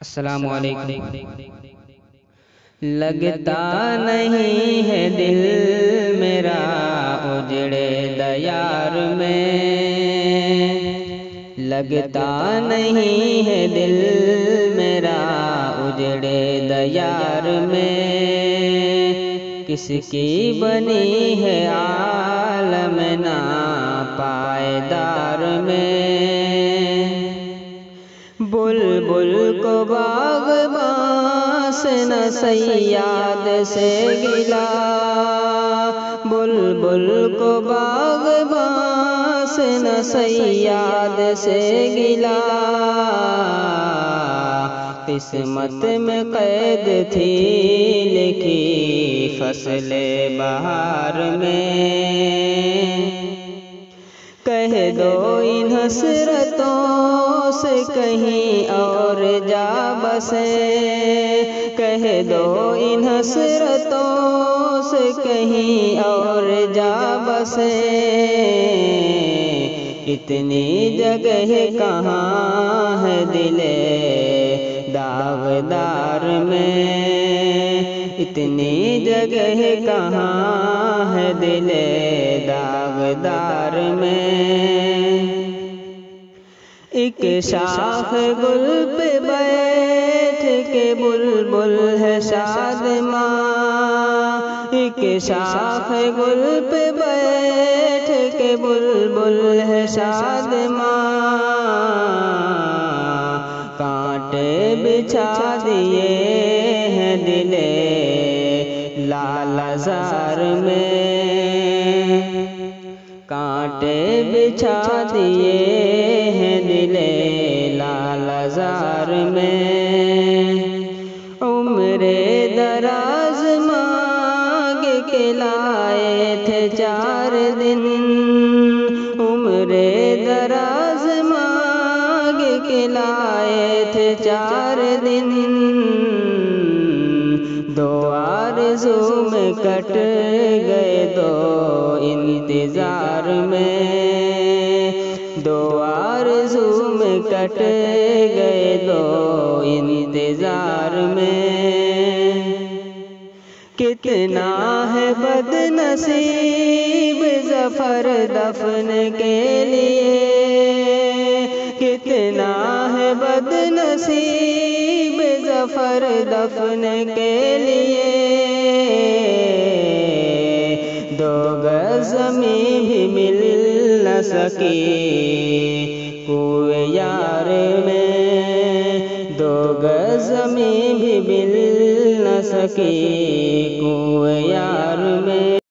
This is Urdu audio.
السلام علیکم۔ لگتا نہیں ہے دل میرا اجڑے دیار میں، لگتا نہیں ہے دل میرا اجڑے دیار میں، کس کی بنی ہے عالم ناپائیدار میں، بلبل کو باغباں سے نہ صیاد سے گلا، بلبل کو باغباں سے نہ صیاد سے گلا، قسمت میں قید تھی لکھی فصل بہار میں، کہہ دو ان حسرتوں سے کہیں اور جا بسے، کہہ دو ان حسرتوں سے کہیں اور جا بسے، اتنی جگہ کہاں ہے دل داغدار میں، اتنی جگہ کہاں ہے دل داغدار میں، ایک شاخ گل پہ بیٹھ کے بلبل ہے شادماں، ایک شاخ گل پہ بیٹھ کے بلبل ہے شادماں، کانٹے بچھا دیے ہیں دل لال زار میں، کانٹے بچھا دیے ہیں دل لال زار میں، عمر دراز مانگ کے لائے تھے 4 دن، عمر دراز مانگ کے لائے تھے 4 دن، 2 آرزو میں کٹ گئے 2 انتظار میں، 2 آرزو میں کٹ گئے 2 انتظار میں، کتنا ہے بد نصیب ظفر دفن کے لیے، کتنا ہے بد نصیب ظفر دفن کے لیے، 2 گز زمین بھی مل نہ سکی کوئے یار میں، 2 گز زمین بھی مل نہ سکی